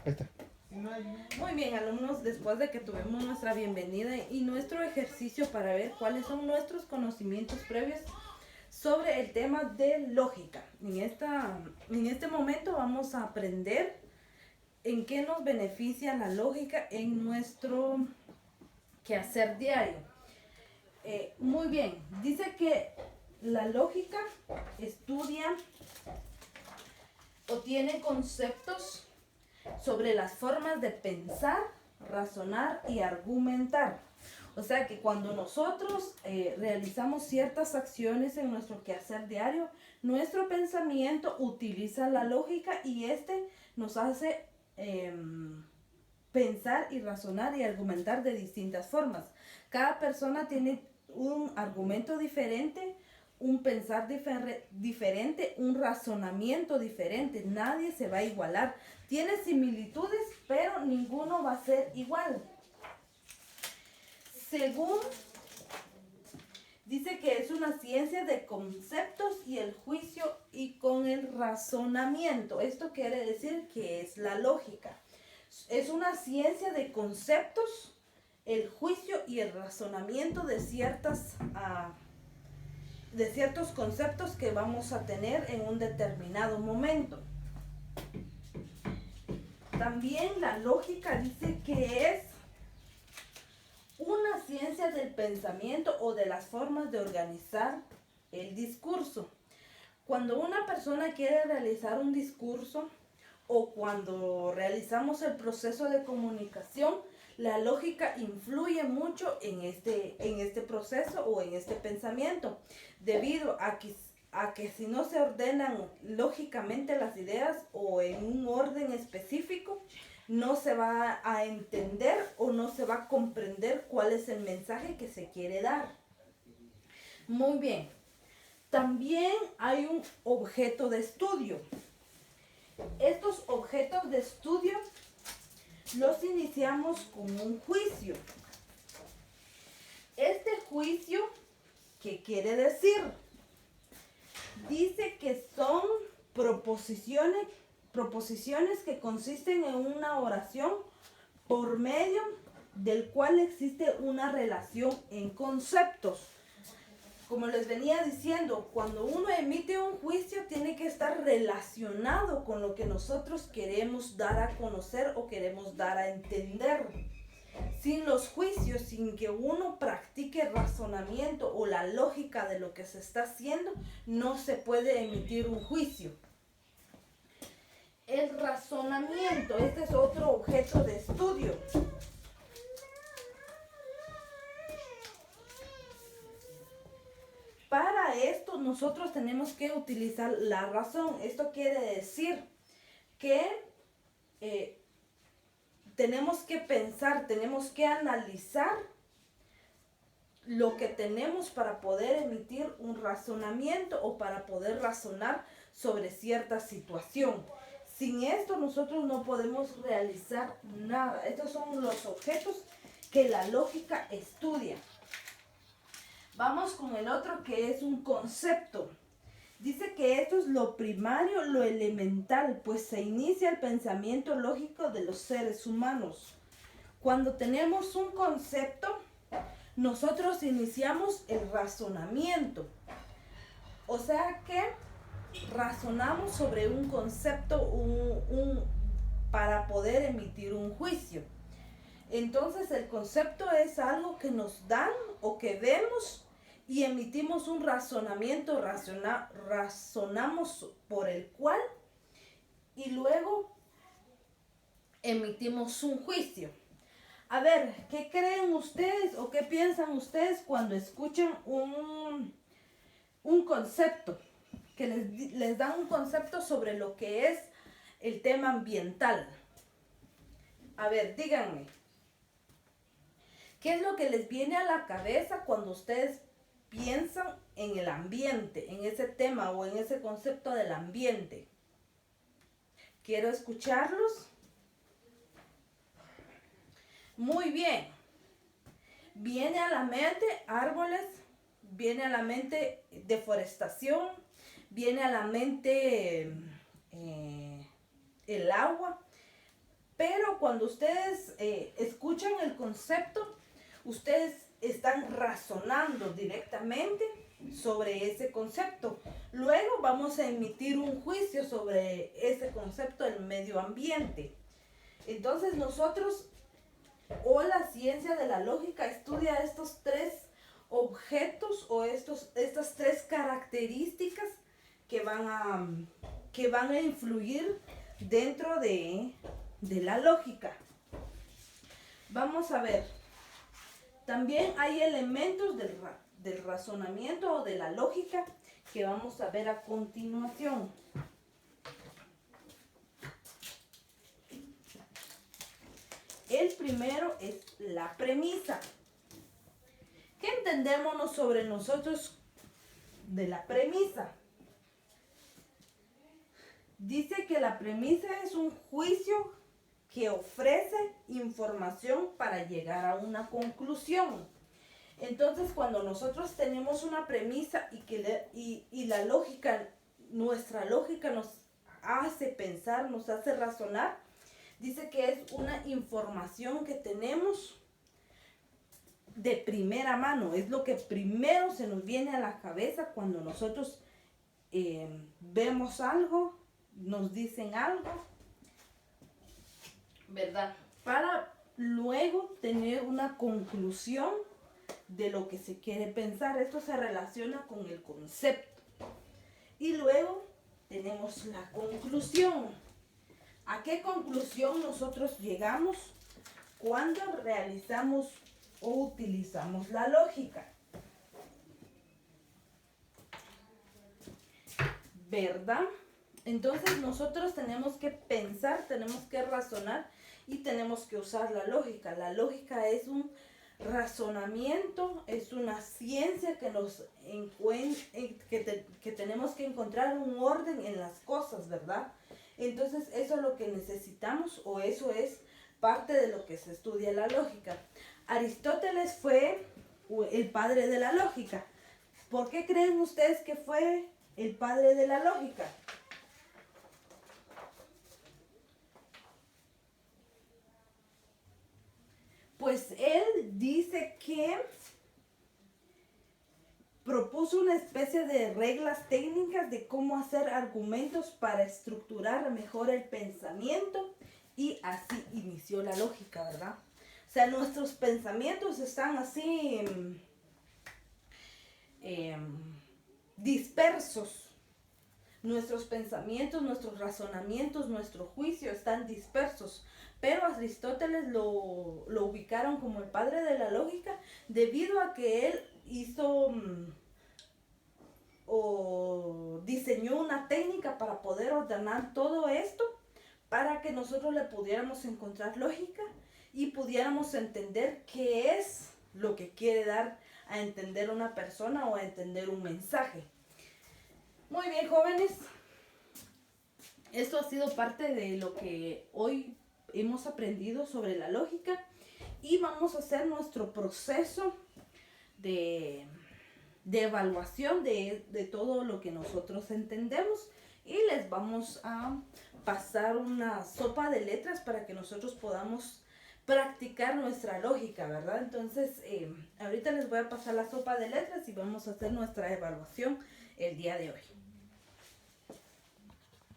Ahí está. Muy bien, alumnos, después de que tuvimos nuestra bienvenida y nuestro ejercicio para ver cuáles son nuestros conocimientos previos sobre el tema de lógica. En este momento vamos a aprender en qué nos beneficia la lógica en nuestro quehacer diario. Muy bien, dice que la lógica estudia o tiene conceptos sobre las formas de pensar, razonar y argumentar. O sea que cuando nosotros realizamos ciertas acciones en nuestro quehacer diario, nuestro pensamiento utiliza la lógica y nos hace pensar y razonar y argumentar de distintas formas. Cada persona tiene un argumento diferente, un pensar diferente, un razonamiento diferente. Nadie se va a igualar. Tiene similitudes, pero ninguno va a ser igual. Según dice que es una ciencia de conceptos y el juicio y con el razonamiento. Esto quiere decir que es la lógica. Es una ciencia de conceptos, el juicio y el razonamiento de ciertos conceptos que vamos a tener en un determinado momento. También la lógica dice que es una ciencia del pensamiento o de las formas de organizar el discurso. Cuando una persona quiere realizar un discurso o cuando realizamos el proceso de comunicación, la lógica influye mucho en este proceso o en este pensamiento, debido a que si no se ordenan lógicamente las ideas o en un orden específico, no se va a entender o no se va a comprender cuál es el mensaje que se quiere dar. Muy bien. También hay un objeto de estudio. Estos objetos de estudio los iniciamos con un juicio. Este juicio, ¿qué quiere decir? Dice que son proposiciones que consisten en una oración por medio del cual existe una relación en conceptos. Como les venía diciendo, cuando uno emite un juicio tiene que estar relacionado con lo que nosotros queremos dar a conocer o queremos dar a entender. Sin los juicios, sin que uno practique razonamiento o la lógica de lo que se está haciendo, no se puede emitir un juicio. El razonamiento, este es otro objeto de estudio. Para esto nosotros tenemos que utilizar la razón. Esto quiere decir que tenemos que pensar, tenemos que analizar lo que tenemos para poder emitir un razonamiento o para poder razonar sobre cierta situación. Sin esto nosotros no podemos realizar nada. Estos son los objetos que la lógica estudia. Vamos con el otro, que es un concepto. Dice que esto es lo primario, lo elemental, pues se inicia el pensamiento lógico de los seres humanos. Cuando tenemos un concepto, nosotros iniciamos el razonamiento. O sea que razonamos sobre un concepto para poder emitir un juicio. Entonces el concepto es algo que nos dan o que vemos y emitimos un razonamiento, razonamos por el cual y luego emitimos un juicio. A ver, ¿qué creen ustedes o qué piensan ustedes cuando escuchan un concepto? Que les dan un concepto sobre lo que es el tema ambiental. A ver, díganme, ¿qué es lo que les viene a la cabeza cuando ustedes piensan en el ambiente, en ese tema o en ese concepto del ambiente? Quiero escucharlos. Muy bien. Viene a la mente árboles, viene a la mente deforestación, viene a la mente el agua. Pero cuando ustedes escuchan el concepto, ustedes están razonando directamente sobre ese concepto. Luego vamos a emitir un juicio sobre ese concepto del medio ambiente. Entonces nosotros, o la ciencia de la lógica, estudia estos tres objetos o estas tres características que van a influir dentro de la lógica. Vamos a ver. También hay elementos del razonamiento o de la lógica que vamos a ver a continuación. El primero es la premisa. ¿Qué entendemos sobre nosotros de la premisa? Dice que la premisa es un juicio que ofrece información para llegar a una conclusión. Entonces, cuando nosotros tenemos una premisa y la lógica, nuestra lógica nos hace pensar, nos hace razonar, dice que es una información que tenemos de primera mano. Es lo que primero se nos viene a la cabeza cuando nosotros vemos algo, nos dicen algo, ¿verdad? Para luego tener una conclusión de lo que se quiere pensar. Esto se relaciona con el concepto. Y luego tenemos la conclusión. ¿A qué conclusión nosotros llegamos cuando realizamos o utilizamos la lógica? ¿Verdad? Entonces nosotros tenemos que pensar, tenemos que razonar y tenemos que usar la lógica. La lógica es un razonamiento, es una ciencia que que tenemos que encontrar un orden en las cosas, ¿verdad? Entonces eso es lo que necesitamos, o eso es parte de lo que se estudia la lógica. Aristóteles fue el padre de la lógica. ¿Por qué creen ustedes que fue el padre de la lógica? Pues él dice que propuso una especie de reglas técnicas de cómo hacer argumentos para estructurar mejor el pensamiento, y así inició la lógica, ¿verdad? O sea, nuestros pensamientos están así dispersos. Nuestros pensamientos, nuestros razonamientos, nuestro juicio están dispersos. Pero a Aristóteles lo ubicaron como el padre de la lógica debido a que él hizo o diseñó una técnica para poder ordenar todo esto, para que nosotros le pudiéramos encontrar lógica y pudiéramos entender qué es lo que quiere dar a entender una persona o a entender un mensaje. Muy bien, jóvenes, esto ha sido parte de lo que hoy hemos aprendido sobre la lógica, y vamos a hacer nuestro proceso de evaluación de todo lo que nosotros entendemos, y les vamos a pasar una sopa de letras para que nosotros podamos practicar nuestra lógica, ¿verdad? Entonces, ahorita les voy a pasar la sopa de letras y vamos a hacer nuestra evaluación el día de hoy.